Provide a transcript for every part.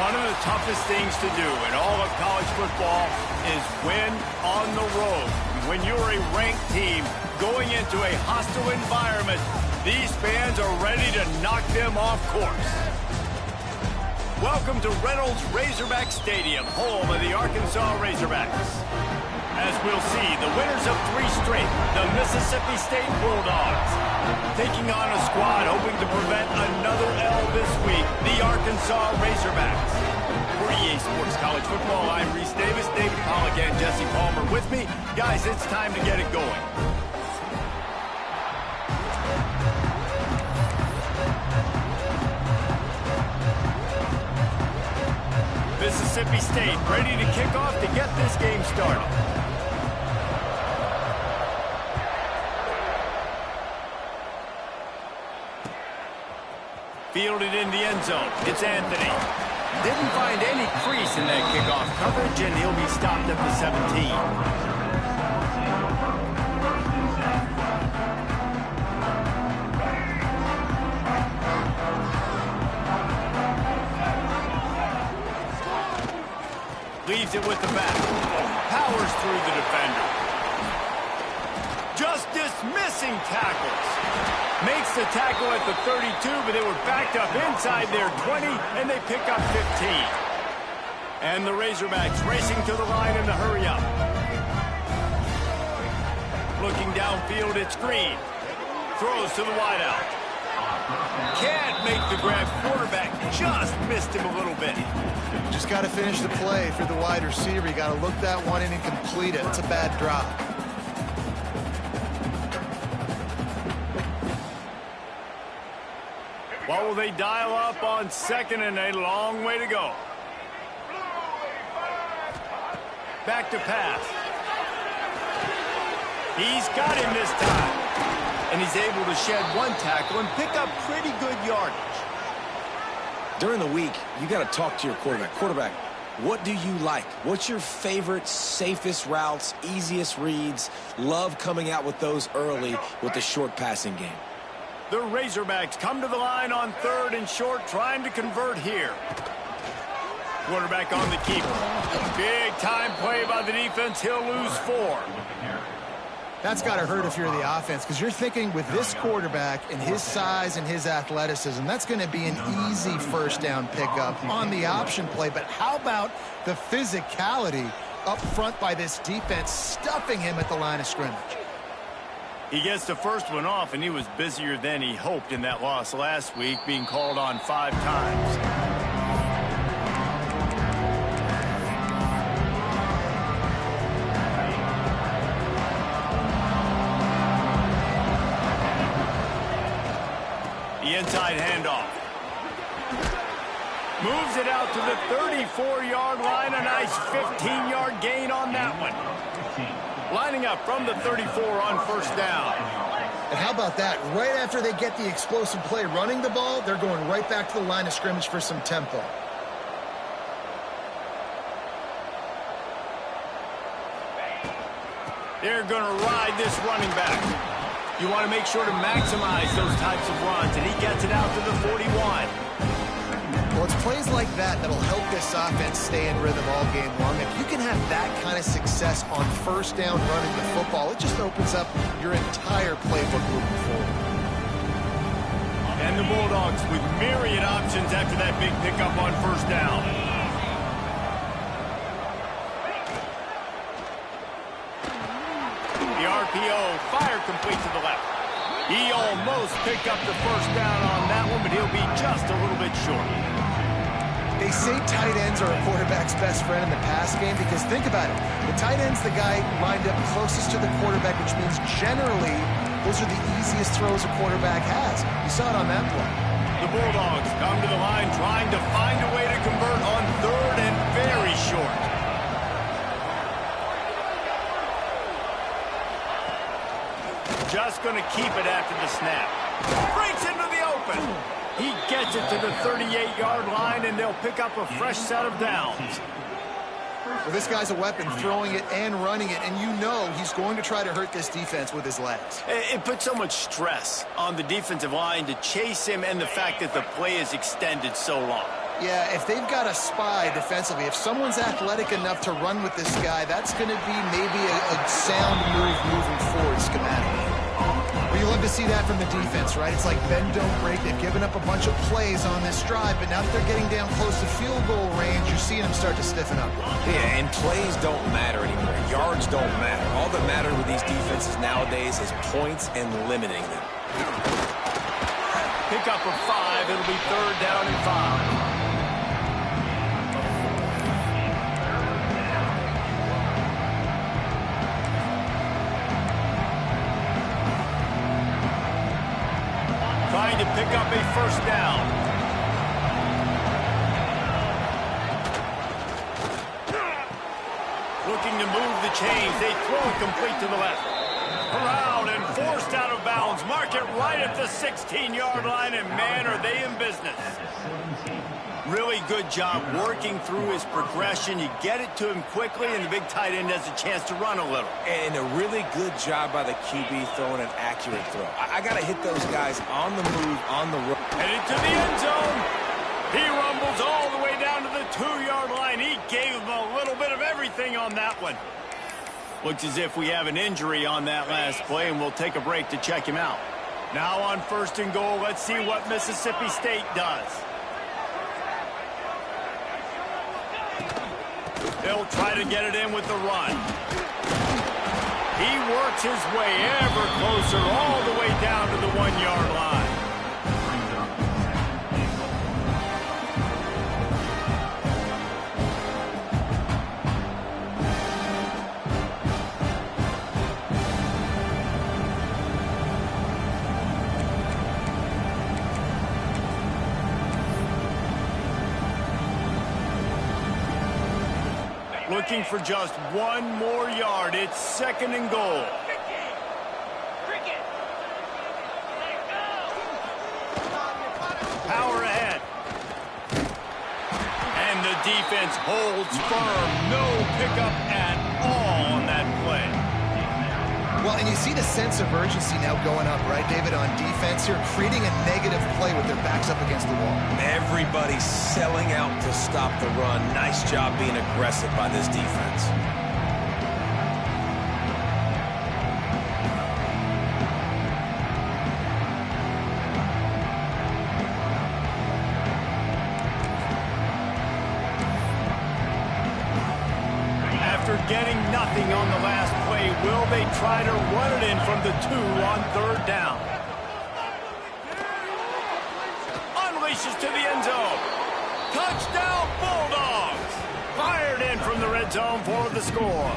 One of the toughest things to do in all of college football is win on the road. When you're a ranked team going into a hostile environment, these fans are ready to knock them off course. Welcome to Reynolds Razorback Stadium, home of the Arkansas Razorbacks. As we'll see, the winners of 3 straight, the Mississippi State Bulldogs, taking on a squad hoping to prevent another L this week, the Arkansas Razorbacks. For EA Sports College Football, I'm Reese Davis, David Pollack, and Jesse Palmer with me. Guys, it's time to get it going. Mississippi State ready to kick off to get this game started. Fielded in the end zone. It's Anthony. Didn't find any crease in that kickoff coverage, and he'll be stopped at the 17. Leaves it with the back. Powers through the defender. Just dismissing tackles. Makes the tackle at the 32, but they were backed up inside their 20, and they pick up 15. And the Razorbacks racing to the line in the hurry-up. Looking downfield, it's Green. Throws to the wideout. Can't make the grab. Quarterback just missed him a little bit. Just got to finish the play for the wide receiver. You got to look that one in and complete it. It's a bad drop. What will they dial up on second, and a long way to go? Back to pass. He's got him this time. And he's able to shed one tackle and pick up pretty good yardage. During the week, you got to talk to your quarterback. Quarterback, what do you like? What's your favorite, safest routes, easiest reads? Love coming out with those early with the short passing game. The Razorbacks come to the line on 3rd and short, trying to convert here. Quarterback on the keeper. Big time play by the defense. He'll lose 4. That's got to hurt if you're the offense, because you're thinking with this quarterback and his size and his athleticism, that's going to be an easy first down pickup on the option play. But how about the physicality up front by this defense, stuffing him at the line of scrimmage? He gets the first one off, and he was busier than he hoped in that loss last week, being called on 5 times. The inside handoff. Moves it out to the 34-yard line. A nice 15-yard gain on that one. Lining up from the 34 on first down. And how about that? Right after they get the explosive play running the ball, they're going right back to the line of scrimmage for some tempo. They're going to ride this running back. You want to make sure to maximize those types of runs, and he gets it out to the 41. Well, it's plays like that that'll help this offense stay in rhythm all game long. If you can have that kind of success on first down running the football, it just opens up your entire playbook moving forward. And the Bulldogs with myriad options after that big pickup on first down. The RPO, fire complete to the left. He almost picked up the first down on that one, but he'll be just a little bit short. They say tight ends are a quarterback's best friend in the pass game because think about it. The tight end's the guy lined up closest to the quarterback, which means generally those are the easiest throws a quarterback has. You saw it on that play. The Bulldogs come to the line trying to find a way to convert on 3rd and very short. Just going to keep it after the snap. Breaks into the open. He gets it to the 38-yard line, and they'll pick up a fresh set of downs. Well, this guy's a weapon, throwing it and running it, and you know he's going to try to hurt this defense with his legs. It puts so much stress on the defensive line to chase him and the fact that the play is extended so long. Yeah, if they've got a spy defensively, if someone's athletic enough to run with this guy, that's going to be maybe a sound move moving forward schematically. But you love to see that from the defense, right? It's like bend, don't break. They've given up a bunch of plays on this drive, but now that they're getting down close to field goal range, you're seeing them start to stiffen up. Yeah, and plays don't matter anymore. Yards don't matter. All that matters with these defenses nowadays is points and limiting them. Pick up of 5. It'll be 3rd down and 5. Trying to pick up a 1st down. Looking to move the chains. They throw it complete to the left. Around and forced out of bounds. Mark it right at the 16-yard line, and man, are they in business. Really good job working through his progression. You get it to him quickly, and the big tight end has a chance to run a little. And a really good job by the QB throwing an accurate throw. I got to hit those guys on the move, on the run. Headed to the end zone. He rumbles all the way down to the 2-yard line. He gave him a little bit of everything on that one. Looks as if we have an injury on that last play, and we'll take a break to check him out. Now on 1st and goal, let's see what Mississippi State does. They'll try to get it in with the run. He works his way ever closer all the way down to the 1-yard line. Looking for just 1 more yard. It's 2nd and goal. Power ahead. And the defense holds firm. No pickup at all on that play. Well, and you see the sense of urgency now going up, right, David, on defense here, creating a negative play with their backs up against the wall. Everybody's selling out to stop the run. Nice job being aggressive by this defense. After getting nothing on the last play, will they try to run it in from the 2 on 3rd down? Unleashes to the end zone. Touchdown, Bulldogs! Fired in from the red zone for the score.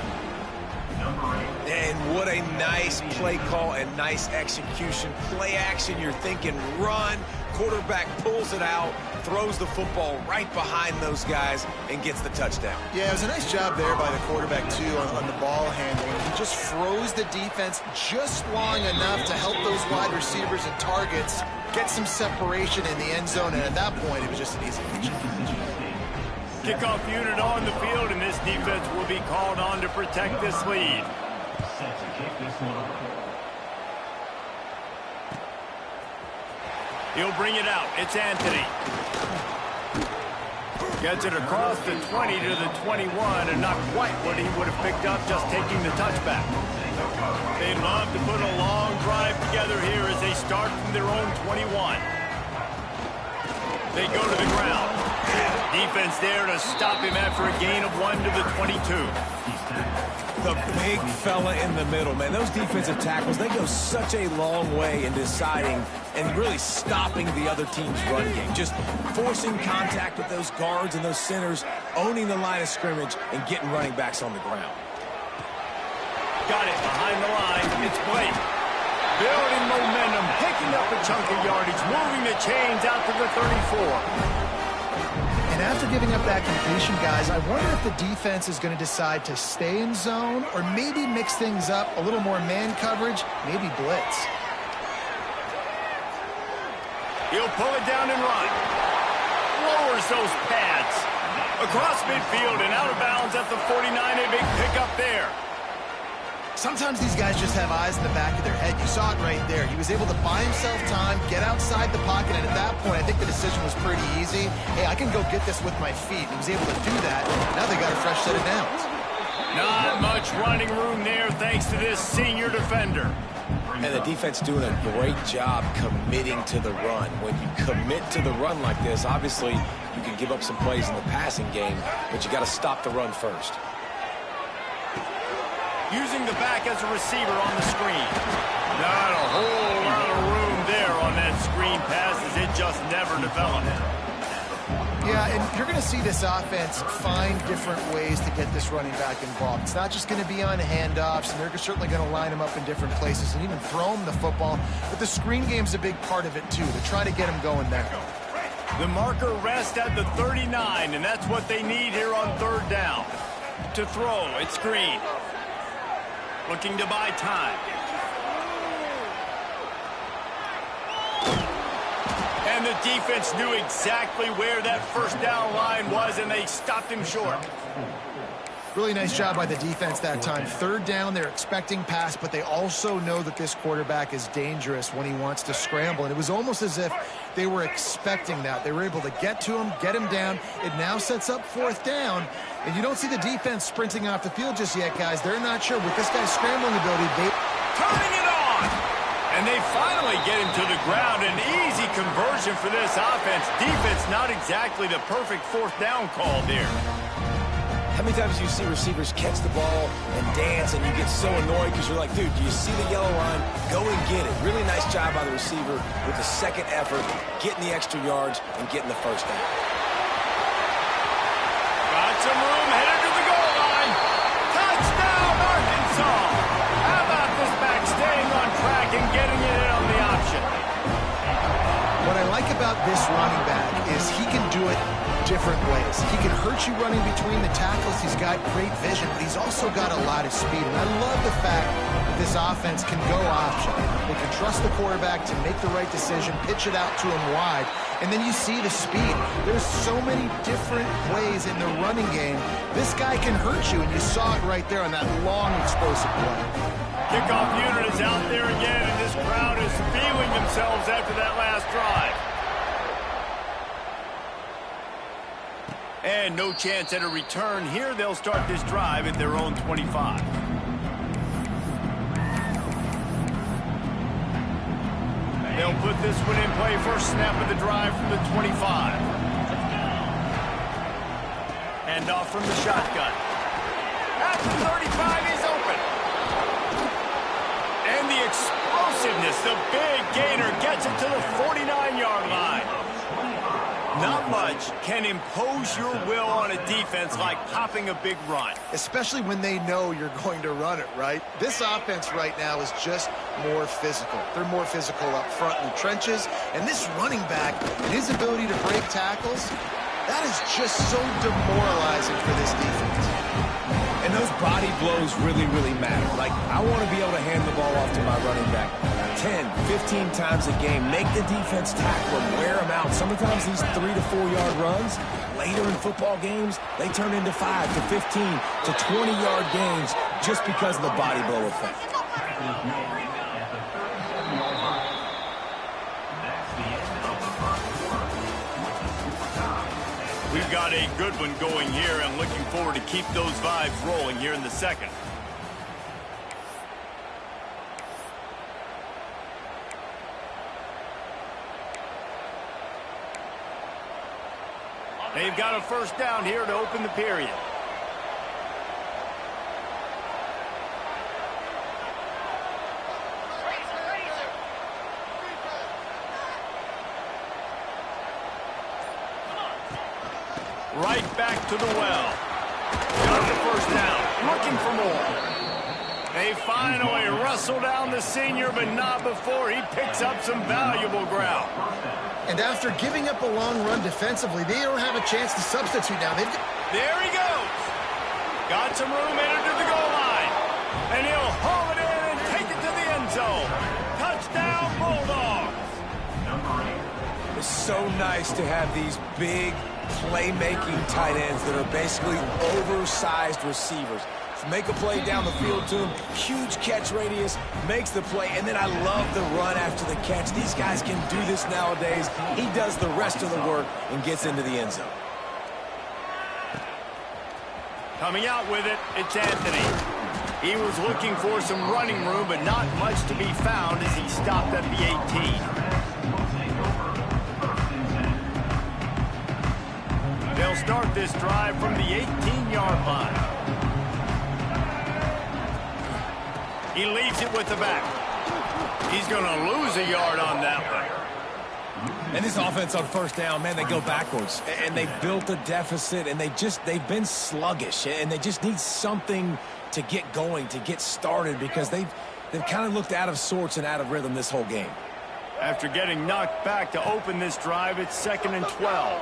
And what a nice play call and nice execution. Play action, you're thinking run. Quarterback pulls it out, throws the football right behind those guys, and gets the touchdown. Yeah, it was a nice job there by the quarterback, too, on the ball handling. He just froze the defense just long enough to help those wide receivers and targets get some separation in the end zone, and at that point, it was just an easy catch. Kickoff unit on the field, and this defense will be called on to protect this lead. Set to kick this one off. He'll bring it out. It's Anthony. Gets it across the 20 to the 21, and not quite what he would have picked up just taking the touchback. They'd love to put a long drive together here as they start from their own 21. They go to the ground. Defense there to stop him after a gain of 1 to the 22. The big fella in the middle, man. Those defensive tackles, they go such a long way in deciding and really stopping the other team's run game. Just forcing contact with those guards and those centers, owning the line of scrimmage, and getting running backs on the ground. Got it behind the line. It's Blake. Building momentum, picking up a chunk of yardage, moving the chains out to the 34. And after giving up that completion, guys, I wonder if the defense is going to decide to stay in zone or maybe mix things up, a little more man coverage, maybe blitz. He'll pull it down and run. Lowers those pads. Across midfield and out of bounds at the 49, a big pickup there. Sometimes these guys just have eyes in the back of their head. You saw it right there. He was able to buy himself time, get outside the pocket, and at that point, I think the decision was pretty easy. Hey, I can go get this with my feet. He was able to do that. Now they got a fresh set of downs. Not much running room there thanks to this senior defender. And the defense doing a great job committing to the run. When you commit to the run like this, obviously you can give up some plays in the passing game, but you got to stop the run first. Using the back as a receiver on the screen. Not a whole lot of room there on that screen pass as it just never developed. Yeah, and you're going to see this offense find different ways to get this running back involved. It's not just going to be on handoffs, and they're certainly going to line him up in different places and even throw him the football. But the screen game's a big part of it, too, to try to get him going there. The marker rests at the 39, and that's what they need here on third down. To throw, it's Green. Looking to buy time. And the defense knew exactly where that first down line was, and they stopped him short. Really nice job by the defense that time. Third down, they're expecting pass, but they also know that this quarterback is dangerous when he wants to scramble. And it was almost as if they were expecting that. They were able to get to him, get him down. It now sets up fourth down. And you don't see the defense sprinting off the field just yet, guys. They're not sure. With this guy's scrambling ability, Turning it on! And they finally get him to the ground. An easy conversion for this offense. Defense not exactly the perfect fourth down call there. How many times do you see receivers catch the ball and dance and you get so annoyed because you're like, dude, do you see the yellow line? Go and get it. Really nice job by the receiver with the second effort, getting the extra yards and getting the first down. Got some room, headed to the goal line. Touchdown, Arkansas! How about this back staying on track and getting it in on the option? what I like about this running back is he can do it different ways. He can hurt you running between the tackles. He's got great vision, but he's also got a lot of speed. And I love the fact that this offense can go option. They can trust the quarterback to make the right decision, pitch it out to him wide, and then you see the speed. There's so many different ways in the running game. This guy can hurt you, and you saw it right there on that long, explosive play. Kickoff unit is out there again, and this crowd is feeling themselves after that last drive. And no chance at a return here. They'll start this drive at their own 25. They'll put this one in play. First snap of the drive from the 25. Hand off from the shotgun. At the 35, he's open. And the explosiveness, the big gainer gets it to the 49-yard line. Not much can impose your will on a defense like popping a big run. Especially when they know you're going to run it, right? This offense right now is just more physical. They're more physical up front in the trenches. And this running back and his ability to break tackles, that is just so demoralizing for this defense. And those body blows really, really matter. Like, I want to be able to hand the ball off to my running back 10, 15 times a game. Make the defense tackle him, wear him out. Sometimes these 3 to 4 yard runs, later in football games, they turn into 5 to 15 to 20 yard gains just because of the body blow effect. We've got a good one going here and looking forward to keep those vibes rolling here in the second. They've got a first down here to open the period. Right back to the well. Got the first down. Looking for more. They finally wrestle down the senior, but not before he picks up some valuable ground. And after giving up a long run defensively, they don't have a chance to substitute now. There he goes. Got some room in to the goal line. And he'll haul it in and take it to the end zone. Touchdown, Bulldogs. It's so nice to have these big playmaking tight ends that are basically oversized receivers. make a play down the field to him. Huge catch radius, makes the play, and then I love the run after the catch. These guys can do this nowadays. He does the rest of the work and gets into the end zone. Coming out with it, it's Anthony. He was looking for some running room, but not much to be found as he stopped at the 18. They'll start this drive from the 18-yard line. He leaves it with the back. He's going to lose a yard on that one. And this offense on first down, man, they go backwards. And they built a deficit, and they've been sluggish. And they just need something to get going, to get started, because they've kind of looked out of sorts and out of rhythm this whole game. After getting knocked back to open this drive, it's 2nd and 12.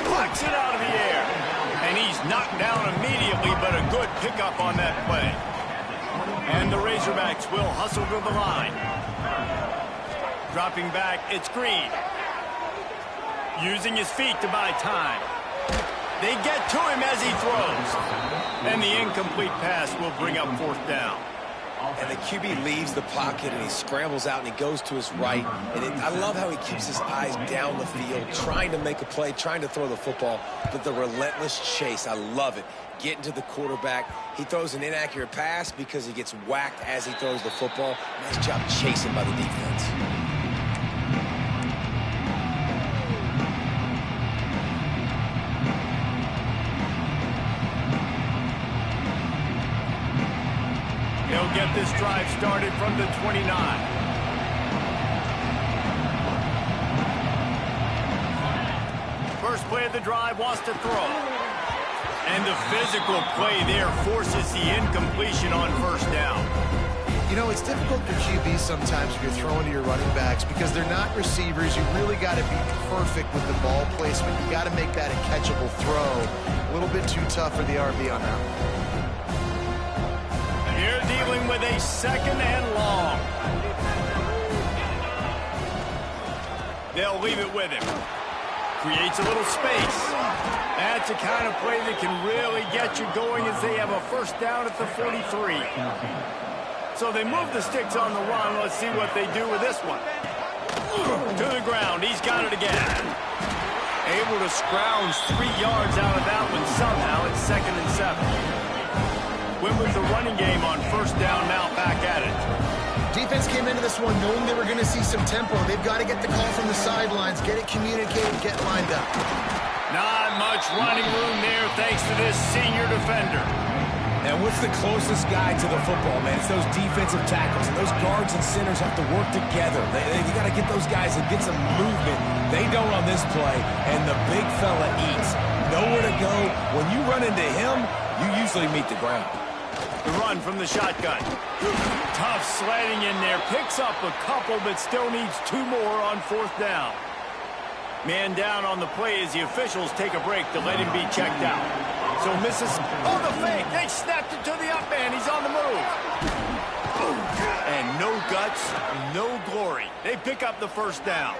Plucks it out of the air. And he's knocked down immediately, but a good pickup on that play. And the Razorbacks will hustle to the line. Dropping back, it's Green. Using his feet to buy time. They get to him as he throws. And the incomplete pass will bring up 4th down. And the QB leaves the pocket, and he scrambles out, and he goes to his right. And I love how he keeps his eyes down the field, trying to make a play, trying to throw the football, but the relentless chase, I love it. Getting to the quarterback. He throws an inaccurate pass because he gets whacked as he throws the football. Nice job chasing by the defense. He'll get this drive started from the 29. First play of the drive, wants to throw. And the physical play there forces the incompletion on 1st down. You know, it's difficult for QBs sometimes if you're throwing to your running backs because they're not receivers. You really got to be perfect with the ball placement. You got to make that a catchable throw. A little bit too tough for the RB on that one. You're dealing with a 2nd and long. They'll leave it with him. Creates a little space. That's the kind of play that can really get you going as they have a 1st down at the 43. So they move the sticks on the run. Let's see what they do with this one. To the ground. He's got it again. Able to scrounge 3 yards out of that one somehow. It's 2nd and 7. Went with the running game on 1st down, now back at it. Defense came into this one knowing they were going to see some tempo. They've got to get the call from the sidelines, get it communicated, get lined up. Not much running room there thanks to this senior defender. And what's the closest guy to the football, man? It's those defensive tackles. And those guards and centers have to work together. You got to get those guys and get some movement. They don't on this play, and the big fella eats. Nowhere to go. When you run into him, you usually meet the ground. The run from the shotgun. Tough sledding in there. Picks up a couple, but still needs 2 more on 4th down. Man down on the play as the officials take a break to let him be checked out. So misses. Oh, the fake. They snapped it to the up man. He's on the move. And no guts, no glory. They pick up the 1st down.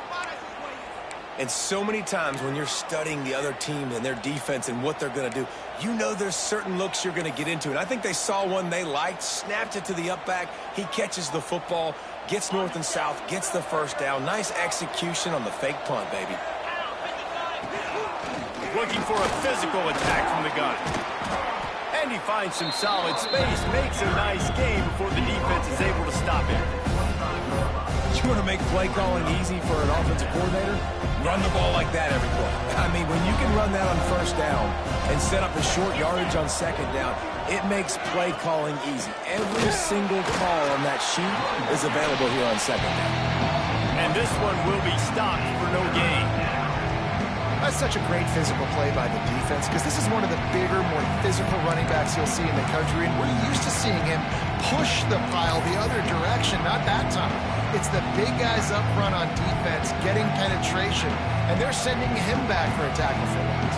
And so many times when you're studying the other team and their defense and what they're going to do, you know there's certain looks you're going to get into. And I think they saw one they liked, snapped it to the up back. He catches the football, gets north and south, gets the 1st down. Nice execution on the fake punt, baby. Looking for a physical attack from the gun. And he finds some solid space, makes a nice game before the defense is able to stop him. You want to make play calling easy for an offensive coordinator? Run the ball like that every play. I mean, when you can run that on 1st down and set up a short yardage on 2nd down, it makes play calling easy. Every single call on that sheet is available here on 2nd down. And this one will be stopped for no gain. That's such a great physical play by the defense because this is one of the bigger, more physical running backs you'll see in the country, and we're used to seeing him push the pile the other direction, not that time. It's the big guys up front on defense getting penetration, and they're sending him back for a tackle for loss.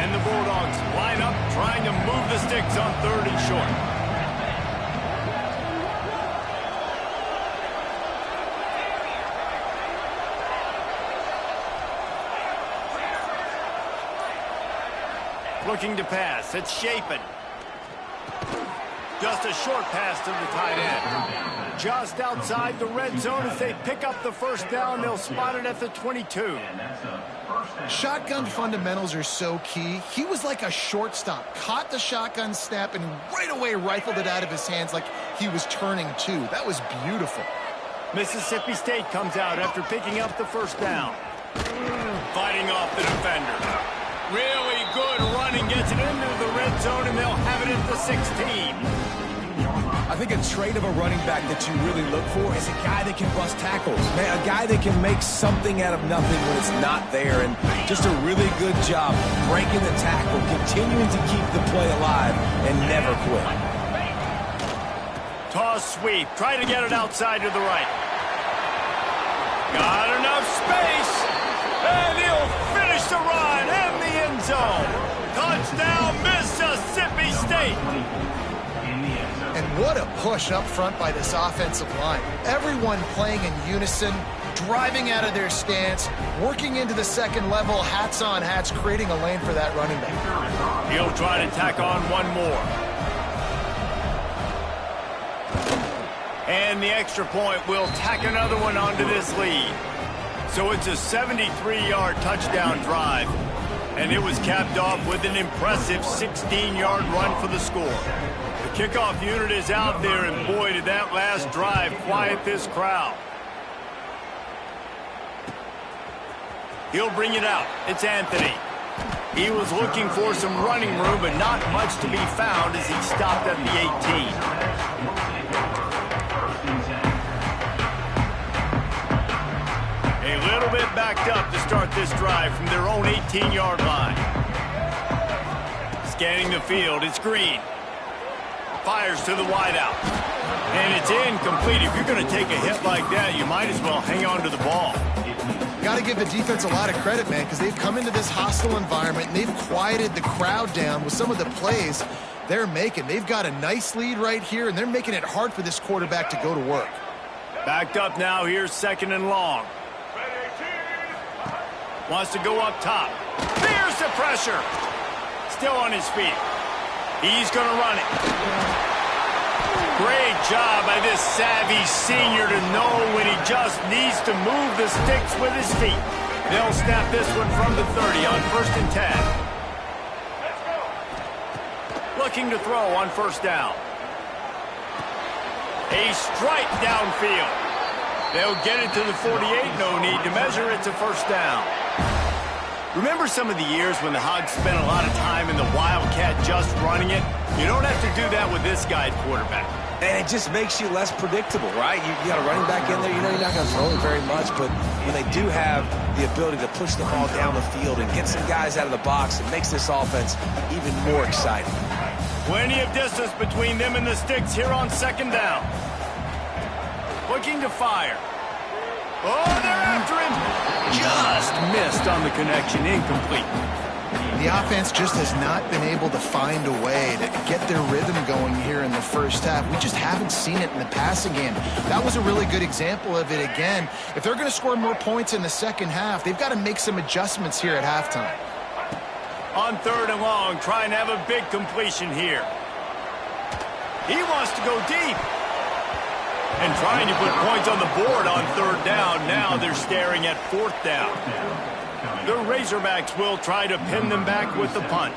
And the Bulldogs line up, trying to move the sticks on 3rd and short. Looking to pass. It's Chapin. Just a short pass to the tight end. Just outside the red zone as they pick up the first down. They'll spot it at the 22. Shotgun fundamentals are so key. He was like a shortstop. Caught the shotgun snap and right away rifled it out of his hands like he was turning two. That was beautiful. Mississippi State comes out after picking up the first down. Fighting off the defender. Really good running, gets it into the red zone, and they'll have it at the 16. I think a trait of a running back that you really look for is a guy that can bust tackles. Man, a guy that can make something out of nothing when it's not there. And just a really good job breaking the tackle, continuing to keep the play alive, and never quit. Toss sweep. Try to get it outside to the right. Got enough space. And he'll finish the run in the end zone. Touchdown, Mississippi State. And what a push up front by this offensive line. Everyone playing in unison, driving out of their stance, working into the second level, hats on hats, creating a lane for that running back. He'll try to tack on one more. And the extra point will tack another one onto this lead. So it's a 73-yard touchdown drive. And it was capped off with an impressive 16-yard run for the score. The kickoff unit is out there, and boy, did that last drive quiet this crowd. He'll bring it out. It's Anthony. He was looking for some running room, but not much to be found as he stopped at the 18. A little bit backed up to start this drive from their own 18-yard line. Scanning the field, it's Green. Fires to the wideout. And it's incomplete. If you're going to take a hit like that, you might as well hang on to the ball. Got to give the defense a lot of credit, man, because they've come into this hostile environment and they've quieted the crowd down with some of the plays they're making. They've got a nice lead right here, and they're making it hard for this quarterback to go to work. Backed up now. Here's second and long. Wants to go up top. There's the pressure. Still on his feet. He's going to run it. Great job by this savvy senior to know when he just needs to move the sticks with his feet. They'll snap this one from the 30 on 1st and 10. Looking to throw on first down. A strike downfield. They'll get it to the 48. No need to measure. It's a first down. Remember some of the years when the Hogs spent a lot of time in the Wildcat just running it? You don't have to do that with this guy at quarterback. And it just makes you less predictable, right? You got a running back in there. You know you're not going to throw it very much, but when they do have the ability to push the ball down the field and get some guys out of the box, it makes this offense even more exciting. Plenty of distance between them and the sticks here on second down. Looking to fire. Oh, they're after him. Just missed on the connection. Incomplete. The offense just has not been able to find a way to get their rhythm going here in the first half. We just haven't seen it in the passing game. That was a really good example of it again. If they're going to score more points in the second half, they've got to make some adjustments here at halftime. On 3rd and long, trying to have a big completion here. He wants to go deep. And trying to put points on the board on 3rd down. Now they're staring at 4th down. The Razorbacks will try to pin them back with the punt.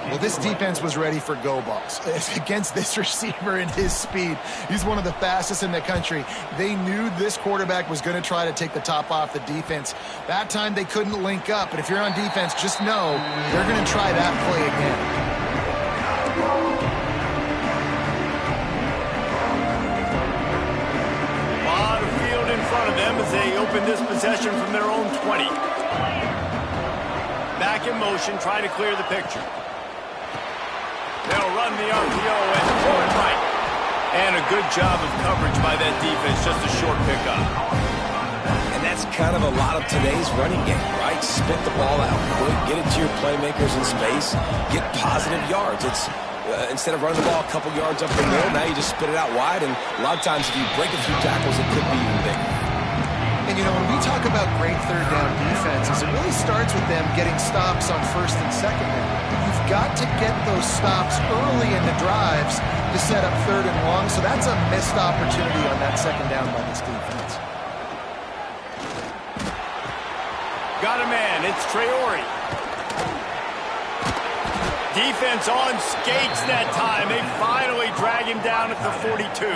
Well, this defense was ready for go balls. Against this receiver and his speed, he's one of the fastest in the country. They knew this quarterback was going to try to take the top off the defense. That time they couldn't link up, but if you're on defense, just know they're going to try that play again. In front of them as they open this possession from their own 20. Back in motion, trying to clear the picture. They'll run the RPO and throw it right. And a good job of coverage by that defense, just a short pickup. And that's kind of a lot of today's running game, right? Spit the ball out quick, get it to your playmakers in space, get positive yards. It's instead of running the ball a couple yards up the middle, now you just spit it out wide, and a lot of times if you break a few tackles, it could be even bigger. And, you know, when we talk about great 3rd down defenses, it really starts with them getting stops on 1st and 2nd down. You've got to get those stops early in the drives to set up 3rd and long, so that's a missed opportunity on that 2nd down by this defense. Got a man, it's Traore. Defense on skates that time. They finally drag him down at the 42.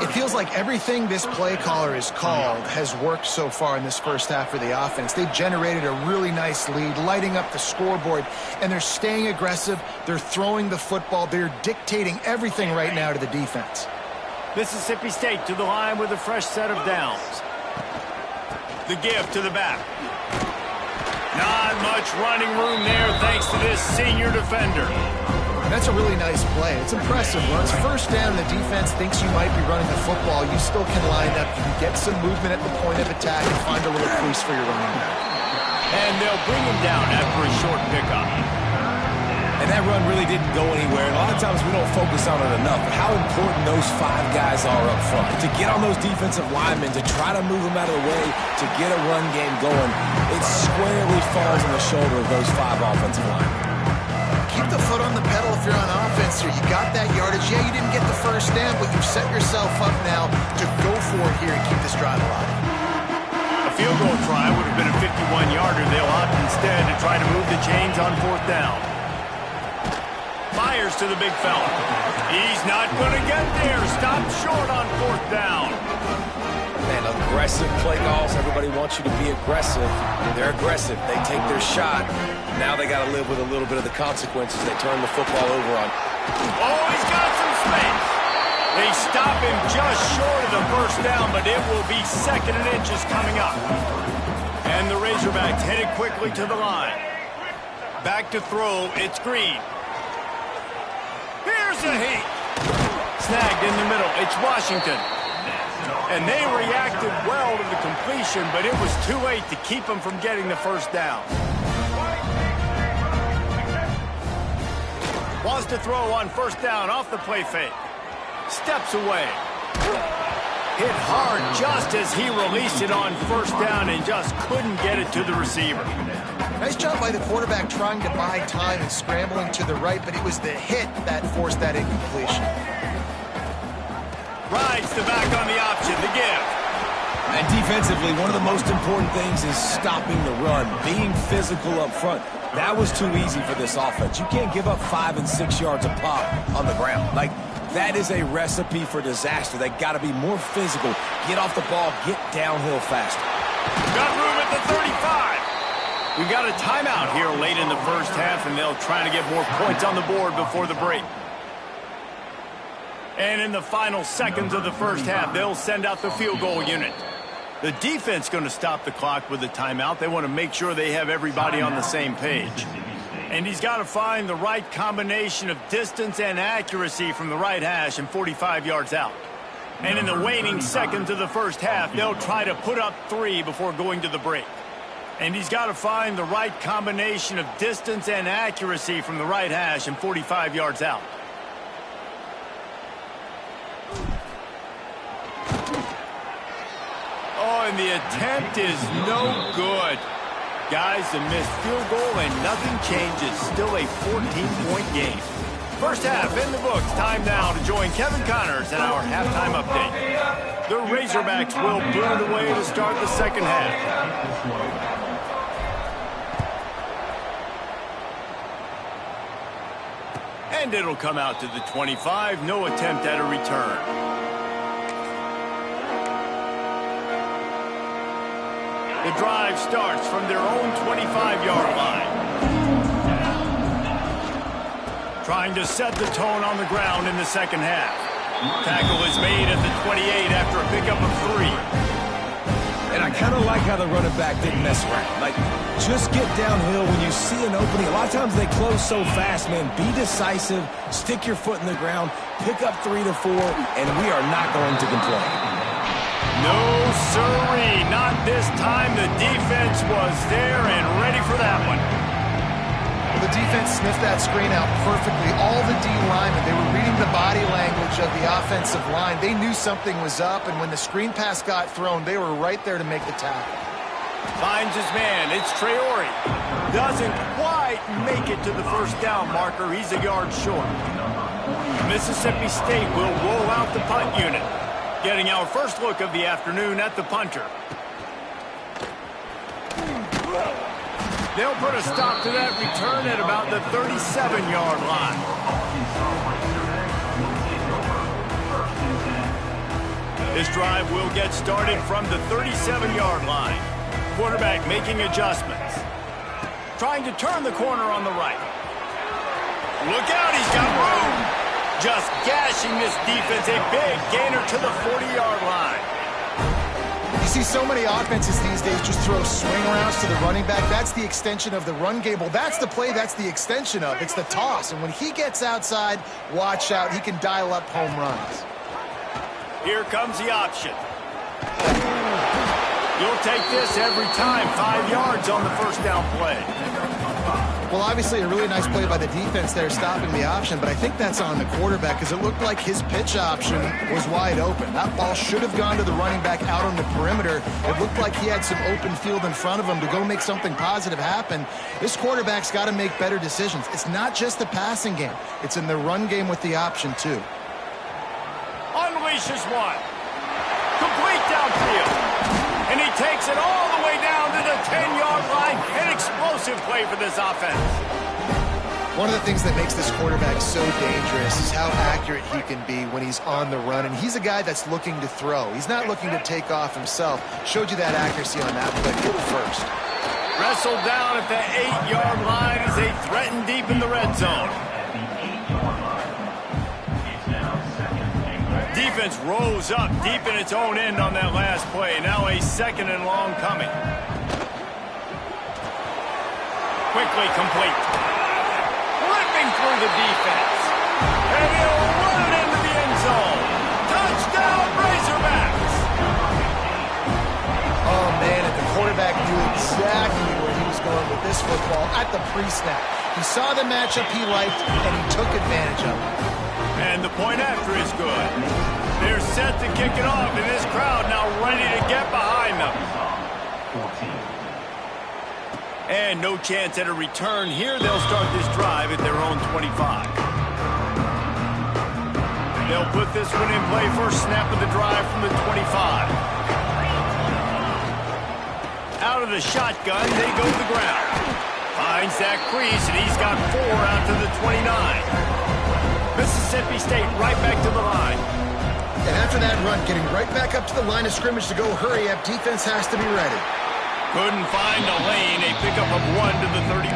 It feels like everything this play caller has called has worked so far in this first half for the offense. They've generated a really nice lead, lighting up the scoreboard, and they're staying aggressive. They're throwing the football. They're dictating everything right now to the defense. Mississippi State to the line with a fresh set of downs. The give to the back. Not much running room there thanks to this senior defender. That's a really nice play. It's impressive. When it's 1st down, the defense thinks you might be running the football. You still can line up. You can get some movement at the point of attack and find a little crease for your running back. And they'll bring him down after a short pickup. And that run really didn't go anywhere. And a lot of times we don't focus on it enough, but how important those 5 guys are up front. To get on those defensive linemen, to try to move them out of the way, to get a run game going, it squarely falls on the shoulder of those 5 offensive linemen. Keep the foot on the pedal if you're on offense here. You got that yardage. Yeah, you didn't get the 1st down, but you've set yourself up now to go for it here and keep this drive alive. A field goal try would have been a 51-yarder. They'll opt instead to try to move the chains on 4th down. Fires to the big fella. He's not going to get there. Stopped short on 4th down. Man, aggressive play calls. Everybody wants you to be aggressive. They're aggressive. They take their shot. Now they got to live with a little bit of the consequences. They turn the football over on. Oh, he's got some space. They stop him just short of the 1st down, but it will be 2nd and inches coming up. And the Razorbacks headed quickly to the line. Back to throw. It's Green. Here's a heat. Snagged in the middle. It's Washington. And they reacted well to the completion, but it was too late to keep them from getting the 1st down. Wants to throw on 1st down off the play fake. Steps away. Hit hard just as he released it on 1st down and just couldn't get it to the receiver. Nice job by the quarterback trying to buy time and scrambling to the right, but it was the hit that forced that incompletion. Rides the back on the option, the give. And defensively, one of the most important things is stopping the run, being physical up front. That was too easy for this offense. You can't give up 5 and 6 yards a pop on the ground. Like, that is a recipe for disaster. They got to be more physical, get off the ball, get downhill faster. Got room at the 35. We got a timeout here late in the first half, and they'll try to get more points on the board before the break. And in the final seconds of the first half, they'll send out the field goal unit. The defense going to stop the clock with a timeout. They want to make sure they have everybody on the same page. And he's got to find the right combination of distance and accuracy from the right hash and 45 yards out. And in the waning seconds of the first half, they'll try to put up 3 before going to the break. And he's got to find the right combination of distance and accuracy from the right hash and 45 yards out. Oh, and the attempt is no good. Guys, a missed field goal and nothing changes. Still a 14-point game. First half in the books. Time now to join Kevin Connors and our halftime update. The Razorbacks will boot it away to start the second half. And it'll come out to the 25. No attempt at a return. The drive starts from their own 25-yard line. Trying to set the tone on the ground in the second half. Tackle is made at the 28 after a pickup of 3. And I kind of like how the running back didn't mess around. Like, just get downhill when you see an opening. A lot of times they close so fast, man. Be decisive, stick your foot in the ground, pick up 3 to 4, and we are not going to complain. No, sirree, not this time. The defense was there and ready for that one. Well, the defense sniffed that screen out perfectly. All the D linemen, they were reading the body language of the offensive line. They knew something was up, and when the screen pass got thrown, they were right there to make the tackle. Finds his man. It's Traore. Doesn't quite make it to the first down marker. He's a yard short. Mississippi State will roll out the punt unit. Getting our first look of the afternoon at the punter. They'll put a stop to that return at about the 37-yard line. This drive will get started from the 37-yard line. Quarterback making adjustments. Trying to turn the corner on the right. Look out, he's got room. Just gashing this defense, a big gainer to the 40-yard line. You see so many offenses these days just throw swing routes to the running back. That's the extension of the run game. Well, that's the play that's the extension of. It's the toss. And when he gets outside, watch out. He can dial up home runs. Here comes the option. You'll take this every time. 5 yards on the first down play. Well, obviously a really nice play by the defense there stopping the option, but I think that's on the quarterback because it looked like his pitch option was wide open. That ball should have gone to the running back out on the perimeter. It looked like he had some open field in front of him to go make something positive happen. This quarterback's got to make better decisions. It's not just the passing game. It's in the run game with the option, too. Unleashes one. Complete downfield. And he takes it all the way down to the 10-yard line. An explosive play for this offense. One of the things that makes this quarterback so dangerous is how accurate he can be when he's on the run. And he's a guy that's looking to throw. He's not looking to take off himself. Showed you that accuracy on that play. Hit first. Wrestled down at the 8-yard line as they threaten deep in the red zone. Defense rose up deep in its own end on that last play. Now a second and long coming. Quickly complete. Ripping through the defense. And he'll run it into the end zone. Touchdown, Razorbacks! Oh, man, and the quarterback knew exactly where he was going with this football at the pre-snap. He saw the matchup he liked, and he took advantage of it. And the point after is good. They're set to kick it off, and this crowd now ready to get behind them. And no chance at a return here. They'll start this drive at their own 25. They'll put this one in play. First snap of the drive from the 25. Out of the shotgun, they go to the ground. Finds that crease, and he's got 4 out to the 29. Mississippi State right back to the line. And after that run, getting right back up to the line of scrimmage to go hurry up, defense has to be ready. Couldn't find a lane. A pickup of 1 to the 31.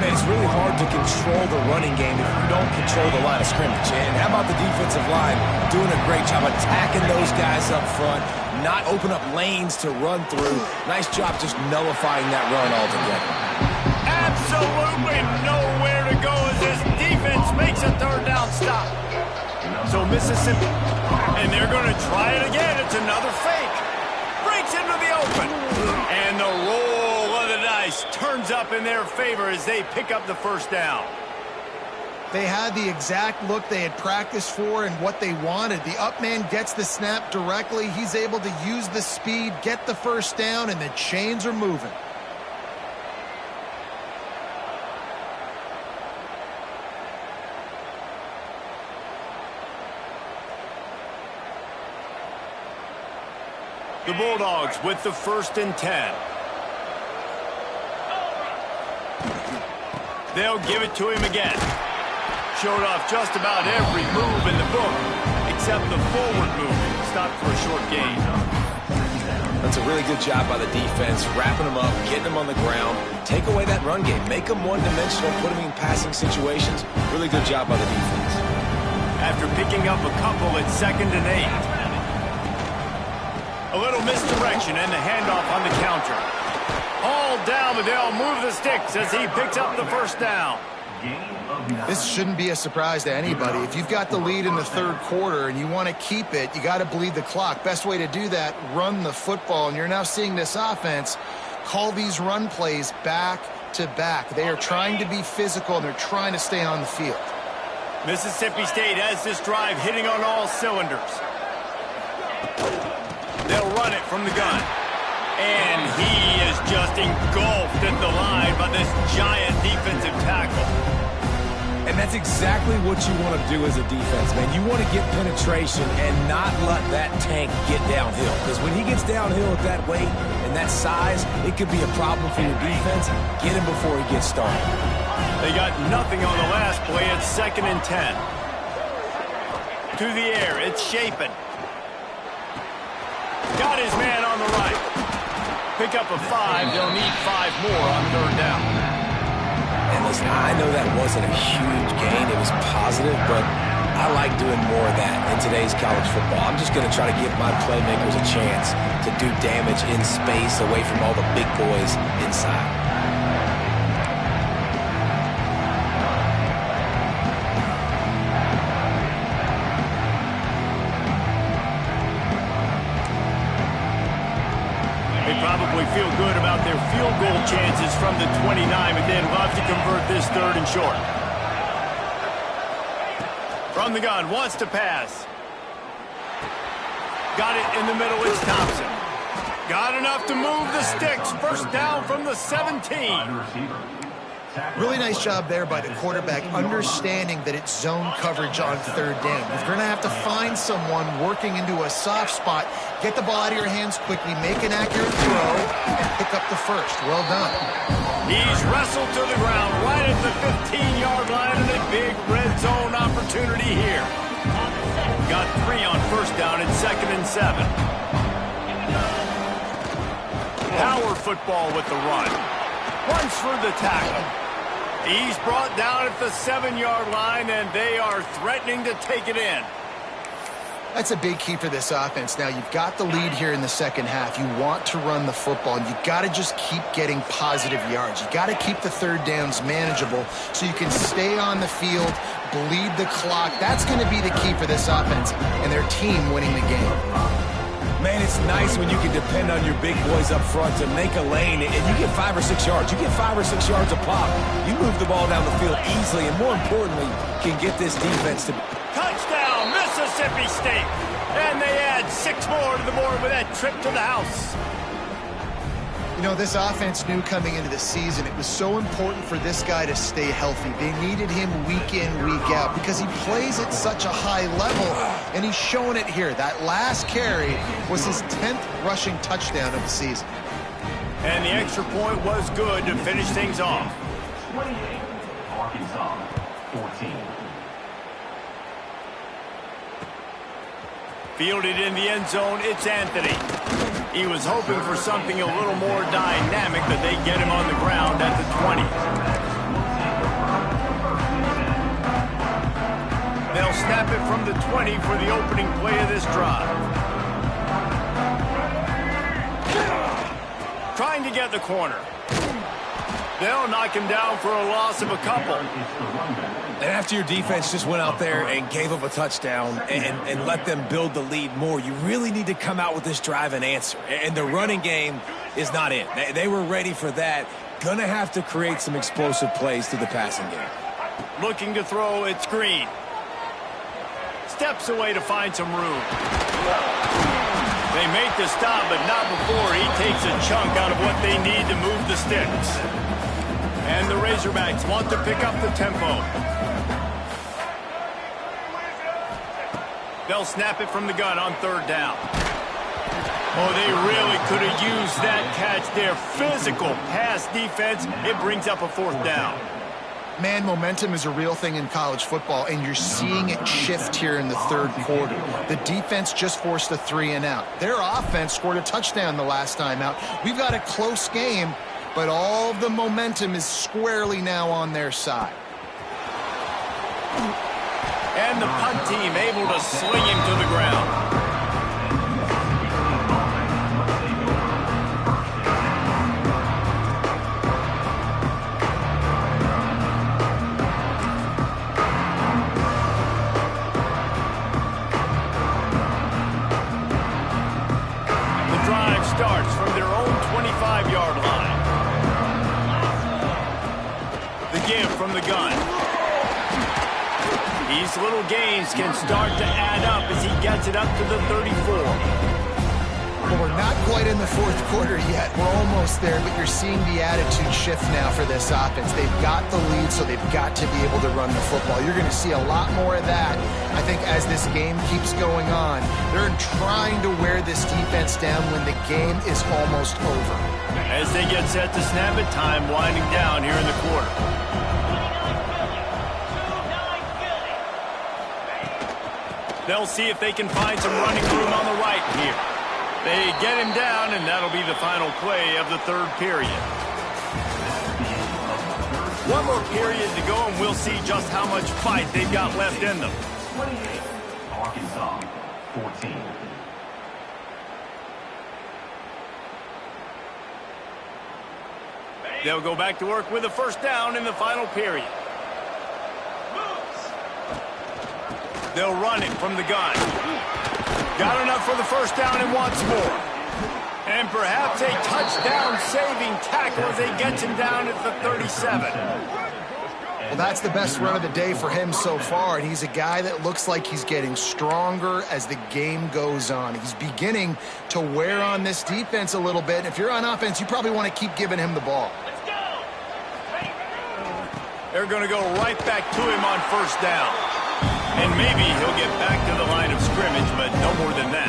Man, it's really hard to control the running game if you don't control the line of scrimmage. And how about the defensive line doing a great job attacking those guys up front, not open up lanes to run through. Nice job just nullifying that run altogether. Absolutely nowhere to go as this defense makes a third down stop. So Mississippi, and they're going to try it again. It's another fake. Breaks into the open. And the roll of the dice turns up in their favor as they pick up the first down. They had the exact look they had practiced for and what they wanted. The up man gets the snap directly. He's able to use the speed, get the first down, and the chains are moving. The Bulldogs with the 1st and 10. They'll give it to him again. Showed off just about every move in the book, except the forward move. Stopped for a short gain. That's a really good job by the defense, wrapping them up, getting them on the ground. Take away that run game. Make them one-dimensional, put them in passing situations. Really good job by the defense. After picking up a couple at 2nd and 8. A little misdirection and the handoff on the counter. All down, but they'll move the sticks as he picks up the first down. This shouldn't be a surprise to anybody. If you've got the lead in the 3rd quarter and you want to keep it, you got to bleed the clock. Best way to do that, run the football. And you're now seeing this offense call these run plays back to back. They are trying to be physical, and they're trying to stay on the field. Mississippi State has this drive hitting on all cylinders. They'll run it from the gun. And he is just engulfed at the line by this giant defensive tackle. And that's exactly what you want to do as a defense, man. You want to get penetration and not let that tank get downhill. Because when he gets downhill at that weight and that size, it could be a problem for your defense. Get him before he gets started. They got nothing on the last play. It's 2nd and 10. To the air, it's Shapen. Got his man on the right. Pick up a 5. They'll need 5 more on 3rd down. And listen, I know that wasn't a huge gain. It was positive, but I like doing more of that in today's college football. I'm just going to try to give my playmakers a chance to do damage in space away from all the big boys inside. Probably feel good about their field goal chances from the 29, but they'd love to convert this 3rd and short. From the gun, wants to pass. Got it in the middle, it's Thompson. Got enough to move the sticks. 1st down from the 17. Really nice job there by the quarterback, understanding that it's zone coverage on 3rd down. You're going to have to find someone working into a soft spot, get the ball out of your hands quickly, make an accurate throw, and pick up the 1st. Well done. He's wrestled to the ground right at the 15-yard line, and a big red zone opportunity here. Got 3 on 1st down and 2nd and 7. Power football with the run. Runs for the tackle. He's brought down at the 7-yard line, and they are threatening to take it in. That's a big key for this offense. Now, you've got the lead here in the 2nd half. You want to run the football, and you've got to just keep getting positive yards. You've got to keep the 3rd downs manageable so you can stay on the field, bleed the clock. That's going to be the key for this offense and their team winning the game. Man, it's nice when you can depend on your big boys up front to make a lane, and you get 5 or 6 yards. You get 5 or 6 yards a pop. You move the ball down the field easily, and more importantly, can get this defense to... Touchdown, Mississippi State! And they add 6 more to the board with that trip to the house. You know, this offense knew coming into the season it was so important for this guy to stay healthy. They needed him week in, week out because he plays at such a high level, and he's showing it here. That last carry was his 10th rushing touchdown of the season. And the extra point was good to finish things off. 28, Arkansas, 14. Fielded in the end zone, it's Anthony. He was hoping for something a little more dynamic, but they get him on the ground at the 20. They'll snap it from the 20 for the opening play of this drive. Trying to get the corner. They'll knock him down for a loss of a couple. And after your defense just went out there and gave up a touchdown and let them build the lead more, you really need to come out with this drive and answer. And the running game is not it. They were ready for that. Gonna have to create some explosive plays through the passing game. Looking to throw, it's Green. Steps away to find some room. They make the stop, but not before he takes a chunk out of what they need to move the sticks. And the Razorbacks want to pick up the tempo. They'll snap it from the gun on 3rd down. Oh, they really could have used that catch there. Physical pass defense. It brings up a 4th down. Man, momentum is a real thing in college football, and you're seeing it shift here in the 3rd quarter. The defense just forced a 3 and out. Their offense scored a touchdown the last time out. We've got a close game, but all of the momentum is squarely now on their side. And the punt team able to sling him to the ground. The drive starts from their own 25-yard line. The give from the gun. These little gains can start to add up as he gets it up to the 34. Well, we're not quite in the fourth quarter yet. We're almost there, but you're seeing the attitude shift now for this offense. They've got the lead, so they've got to be able to run the football. You're going to see a lot more of that, I think, as this game keeps going on. They're trying to wear this defense down when the game is almost over. As they get set to snap it, time winding down here in the quarter. They'll see if they can find some running room on the right here. They get him down, and that'll be the final play of the third period. One more period to go, and we'll see just how much fight they've got left in them. 28, Arkansas, 14. They'll go back to work with a first down in the final period. They'll run it from the gun. Got enough for the first down and wants more. And perhaps a touchdown-saving tackle as they get him down at the 37. Well, that's the best run of the day for him so far, and he's a guy that looks like he's getting stronger as the game goes on. He's beginning to wear on this defense a little bit. If you're on offense, you probably want to keep giving him the ball. They're going to go right back to him on first down. And maybe he'll get back to the line of scrimmage, but no more than that.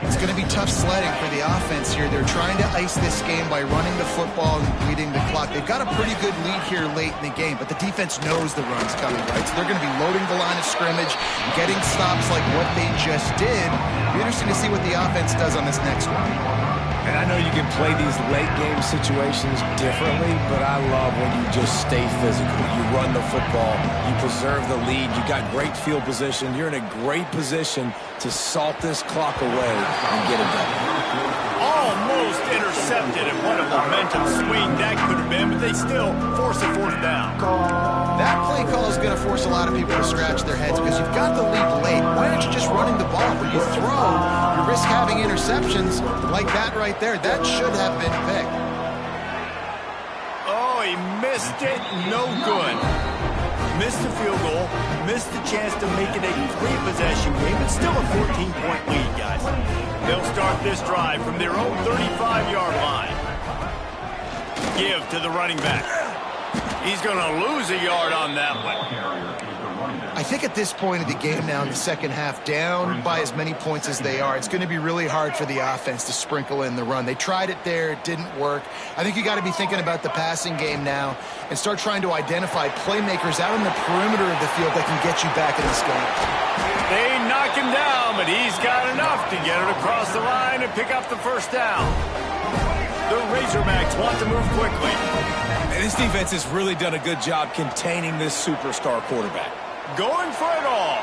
It's going to be tough sledding for the offense here. They're trying to ice this game by running the football and bleeding the clock. They've got a pretty good lead here late in the game, but the defense knows the run's coming, right? So they're going to be loading the line of scrimmage, getting stops like what they just did. It'll be interesting to see what the offense does on this next one. And I know you can play these late-game situations differently, but I love when you just stay physical. You run the football. You preserve the lead. You got great field position. You're in a great position to salt this clock away and get it done. Almost intercepted, and what a momentum swing that could have been, but they still force a fourth down. That play call is going to force a lot of people to scratch their heads because you've got the lead late. Why aren't you just running the ball? When you throw, you risk having interceptions like that right there. That should have been picked. Oh, he missed it. No good. Missed the field goal. Missed the chance to make it a three-possession game. It's still a 14-point lead, guys. They'll start this drive from their own 35-yard line. Give to the running back. He's going to lose a yard on that one. I think at this point of the game now in the second half, down by as many points as they are, it's going to be really hard for the offense to sprinkle in the run. They tried it there. It didn't work. I think you got to be thinking about the passing game now and start trying to identify playmakers out on the perimeter of the field that can get you back in this game. They knock him down, but he's got enough to get it across the line and pick up the first down. The Razorbacks want to move quickly. And this defense has really done a good job containing this superstar quarterback. Going for it all.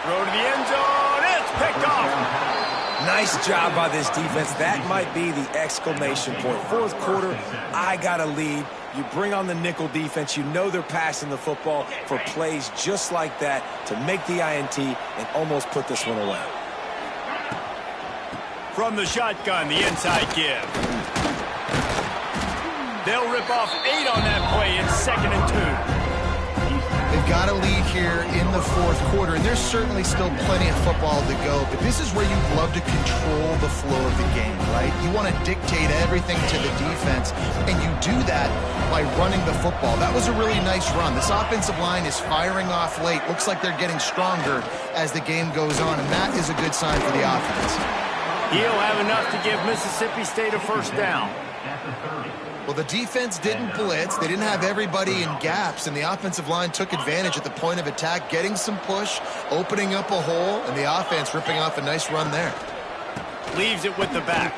Throw to the end zone. It's picked off. Nice job by this defense. That might be the exclamation point. Fourth quarter, I got a lead. You bring on the nickel defense. You know they're passing the football for plays just like that to make the INT and almost put this one away. From the shotgun, the inside give. They'll rip off 8 on that play. It's 2nd and 2. They've got a lead here in the fourth quarter, and there's certainly still plenty of football to go, but this is where you'd love to control the flow of the game, right? You want to dictate everything to the defense, and you do that by running the football. That was a really nice run. This offensive line is firing off late. Looks like they're getting stronger as the game goes on, and that is a good sign for the offense. He'll have enough to give Mississippi State a first down. Well, the defense didn't blitz. They didn't have everybody in gaps, and the offensive line took advantage at the point of attack, getting some push, opening up a hole, and the offense ripping off a nice run there. Leaves it with the back.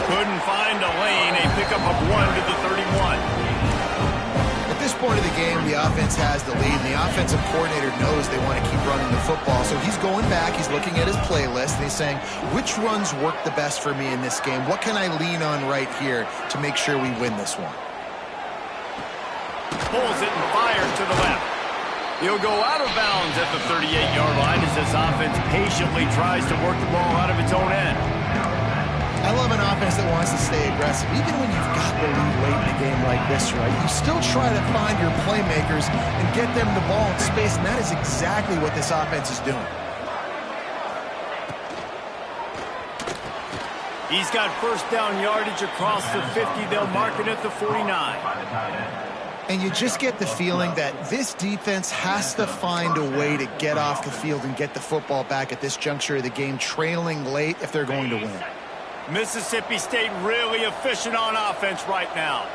Couldn't find a lane. A pickup of 1 to the 31. At this point of the game, the offense has the lead, and the offensive coordinator knows they want to keep running the football. So he's going back, he's looking at his playlist, and he's saying, which runs work the best for me in this game? What can I lean on right here to make sure we win this one? Pulls it and fires to the left. He'll go out of bounds at the 38-yard line as this offense patiently tries to work the ball out of its own end. I love an offense that wants to stay aggressive. Even when you've got the lead late in a game like this, right, you still try to find your playmakers and get them the ball in space, and that is exactly what this offense is doing. He's got first down yardage across the 50. They'll mark it at the 49. And you just get the feeling that this defense has to find a way to get off the field and get the football back at this juncture of the game, trailing late if they're going to win. Mississippi State really efficient on offense right now.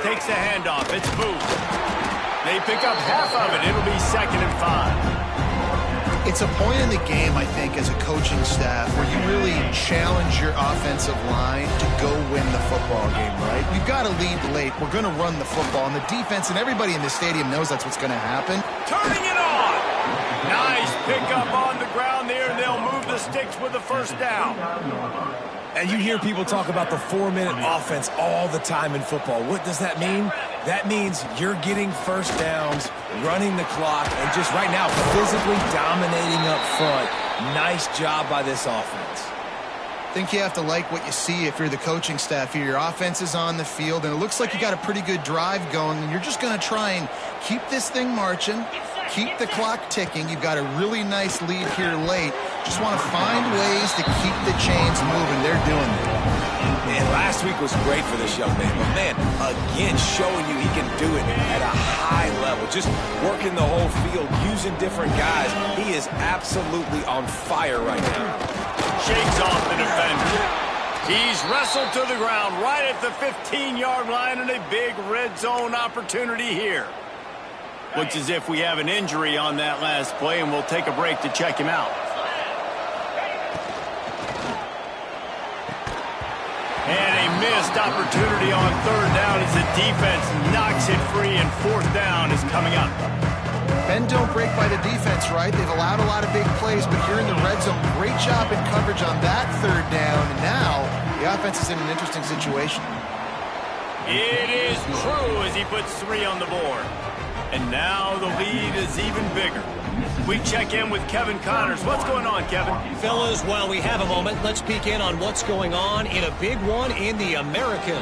Takes the handoff. It's Booth. They pick up half of it. It'll be 2nd and 5. It's a point in the game, I think, as a coaching staff where you really challenge your offensive line to go win the football game, right? You've got to lead late. We're going to run the football, and the defense and everybody in the stadium knows that's what's going to happen. Turning it on. Nice pickup on the ground there, and they'll move the sticks with the first down. And you hear people talk about the 4-minute offense all the time in football. What does that mean? That means you're getting first downs, running the clock, and just right now physically dominating up front. Nice job by this offense. I think you have to like what you see if you're the coaching staff here. Your offense is on the field, and it looks like you got a pretty good drive going, and you're just going to try and keep this thing marching, keep the clock ticking. You've got a really nice lead here late. Just want to find ways to keep the chains moving. They're doing it. Man, last week was great for this young man, but man, again, showing you he can do it at a high level. Just working the whole field, using different guys. He is absolutely on fire right now. Shakes off the defender. He's wrestled to the ground right at the 15-yard line, and a big red zone opportunity here. Looks as if we have an injury on that last play, and we'll take a break to check him out. And a missed opportunity on 3rd down as the defense knocks it free, and 4th down is coming up. Bend don't break by the defense, right? They've allowed a lot of big plays, but here in the red zone, great job in coverage on that 3rd down. And now the offense is in an interesting situation. It is true as he puts 3 on the board. And now the lead is even bigger. We check in with Kevin Connors. What's going on, Kevin? Fellas, while we have a moment, let's peek in on what's going on in a big one in the American.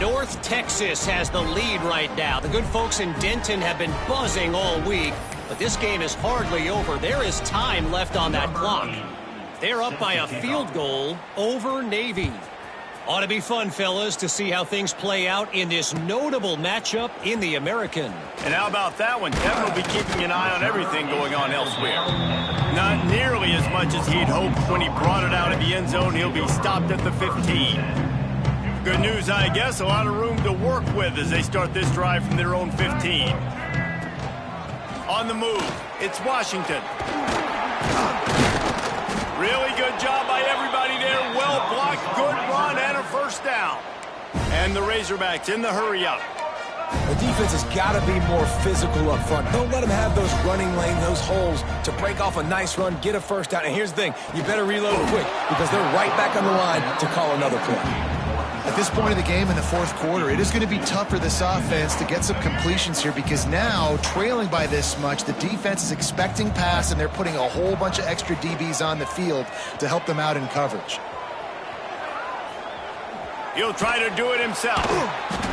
North Texas has the lead right now. The good folks in Denton have been buzzing all week, but this game is hardly over. There is time left on that clock. They're up by a field goal over Navy. Ought to be fun, fellas, to see how things play out in this notable matchup in the American. And how about that one? Kevin will be keeping an eye on everything going on elsewhere. Not nearly as much as he'd hoped when he brought it out of the end zone. He'll be stopped at the 15. Good news, I guess. A lot of room to work with as they start this drive from their own 15. On the move, it's Washington. Really good job by everybody there. Well blocked, good run, and a first down. And the Razorbacks in the hurry-up. The defense has got to be more physical up front. Don't let them have those running lanes, those holes to break off a nice run, get a first down. And here's the thing, you better reload quick because they're right back on the line to call another play. At this point of the game in the 4th quarter, it is going to be tough for this offense to get some completions here because now, trailing by this much, the defense is expecting pass and they're putting a whole bunch of extra DBs on the field to help them out in coverage. He'll try to do it himself.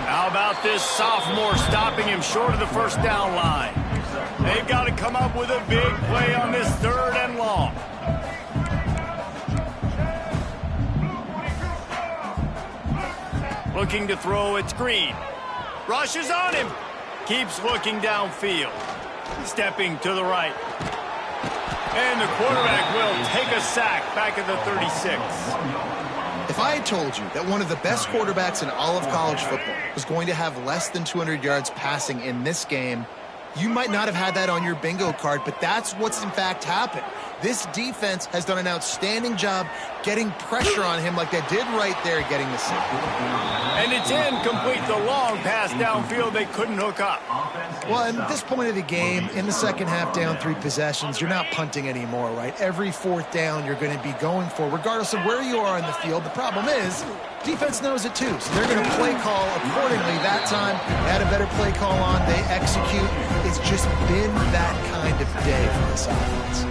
How about this sophomore stopping him short of the first down line? They've got to come up with a big play on this 3rd and long. Looking to throw, it's Green. Rushes on him. Keeps looking downfield. Stepping to the right. And the quarterback will take a sack back at the 36. If I had told you that one of the best quarterbacks in all of college football was going to have less than 200 yards passing in this game, you might not have had that on your bingo card, but that's what's in fact happened. This defense has done an outstanding job getting pressure on him like they did right there, getting the sack. And it's incomplete. The long pass downfield, they couldn't hook up. Well, at this point of the game, in the second half, down 3 possessions, you're not punting anymore, right? Every 4th down you're going to be going for, regardless of where you are on the field. The problem is, defense knows it too, so they're going to play call accordingly. That time, they had a better play call on. They execute. It's just been that kind of day for this offense.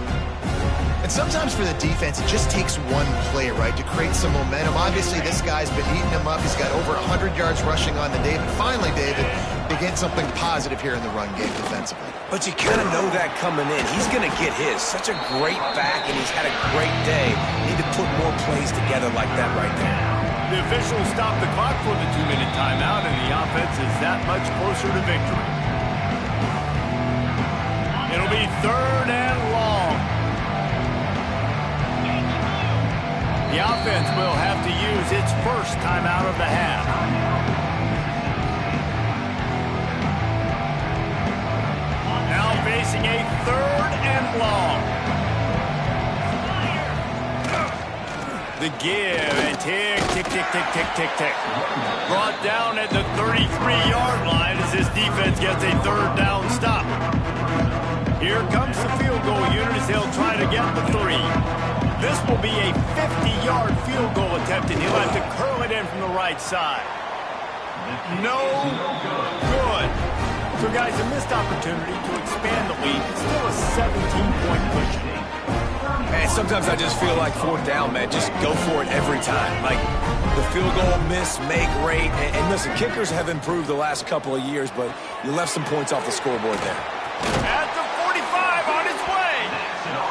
And sometimes for the defense, it just takes one play, right, to create some momentum. Obviously, this guy's been eating him up. He's got over 100 yards rushing on the day. But finally, David, they get something positive here in the run game defensively. But you kind of know that coming in. He's going to get his. Such a great back, and he's had a great day. Need to put more plays together like that right there. The officials stop the clock for the 2-minute timeout, and the offense is that much closer to victory. It'll be 3rd and long. The offense will have to use its first timeout of the half. Now facing a 3rd and long. The give and tick, tick, tick, tick, tick, tick, tick. Brought down at the 33-yard line as this defense gets a 3rd down stop. Here comes the field goal unit as they'll try to get the 3. This will be a 50-yard field goal attempt, and he'll have to curl it in from the right side. No good. So, guys, a missed opportunity to expand the lead. Still a 17-point push. Man, sometimes I just feel like 4th down, man. Just go for it every time. Like, the field goal miss, make rate. And listen, kickers have improved the last couple of years, but you left some points off the scoreboard there. At the 45 on his way.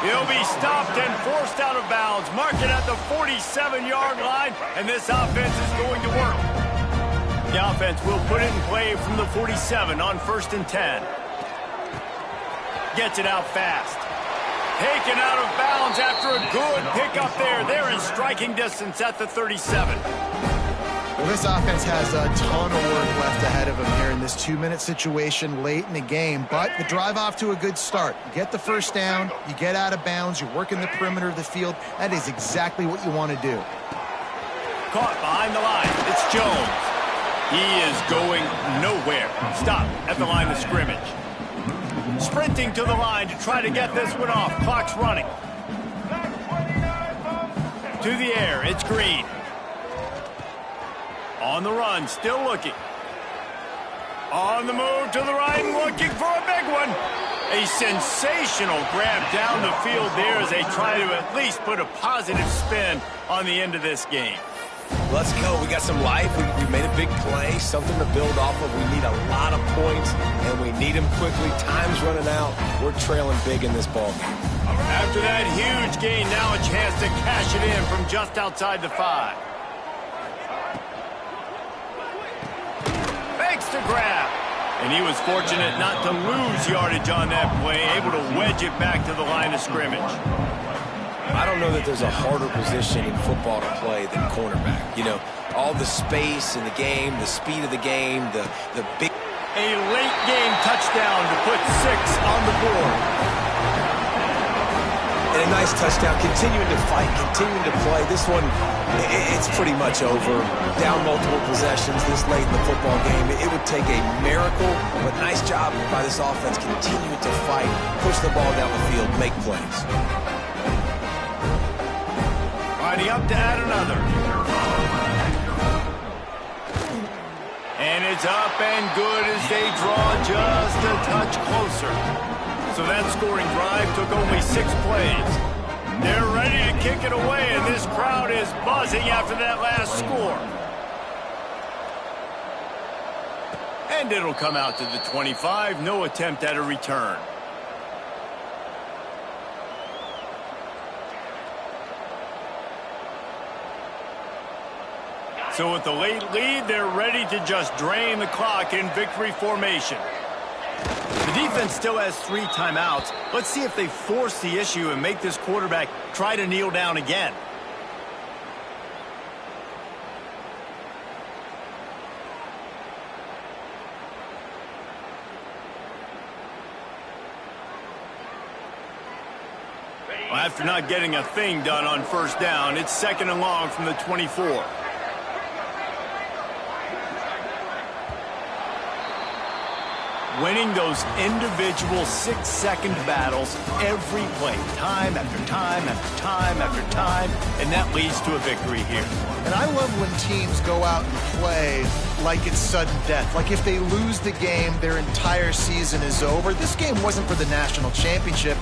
He'll be stopped and forced out of bounds. Mark it at the 47-yard line, and this offense is going to work. The offense will put it in play from the 47 on 1st and 10. Gets it out fast. Taken out of bounds after a good pickup there. They're in striking distance at the 37. Well, this offense has a ton of work left ahead of them here in this 2-minute situation late in the game, but the drive off to a good start. You get the 1st down, you get out of bounds, you're working the perimeter of the field. That is exactly what you want to do. Caught behind the line. It's Jones. He is going nowhere. Stop at the line of scrimmage. Sprinting to the line to try to get this one off. Clock's running. To the air, it's Green. On the run, still looking. On the move to the right, looking for a big one. A sensational grab down the field there as they try to at least put a positive spin on the end of this game. Let's go. We got some life. We made a big play, something to build off of. We need a lot of points, and we need them quickly. Time's running out. We're trailing big in this ball game. After that huge gain, now a chance to cash it in from just outside the 5. Fakes to grab. And he was fortunate not to lose yardage on that play, able to wedge it back to the line of scrimmage. I don't know that there's a harder position in football to play than cornerback. You know, all the space in the game, the speed of the game, the big... A late game touchdown to put 6 on the board. And a nice touchdown, continuing to fight, continuing to play. This one, it's pretty much over. Down multiple possessions this late in the football game. It would take a miracle, but nice job by this offense continuing to fight, push the ball down the field, make plays. Riding up to add another. And it's up and good as they draw just a touch closer. So that scoring drive took only 6 plays. They're ready to kick it away, and this crowd is buzzing after that last score. And it'll come out to the 25. No attempt at a return. So with the late lead, they're ready to just drain the clock in victory formation. The defense still has 3 timeouts. Let's see if they force the issue and make this quarterback try to kneel down again. Well, after not getting a thing done on 1st down, it's 2nd and long from the 24. Winning those individual 6-second battles every play, time after time after time after time, and that leads to a victory here. And I love when teams go out and play like it's sudden death. Like if they lose the game, their entire season is over. This game wasn't for the national championship.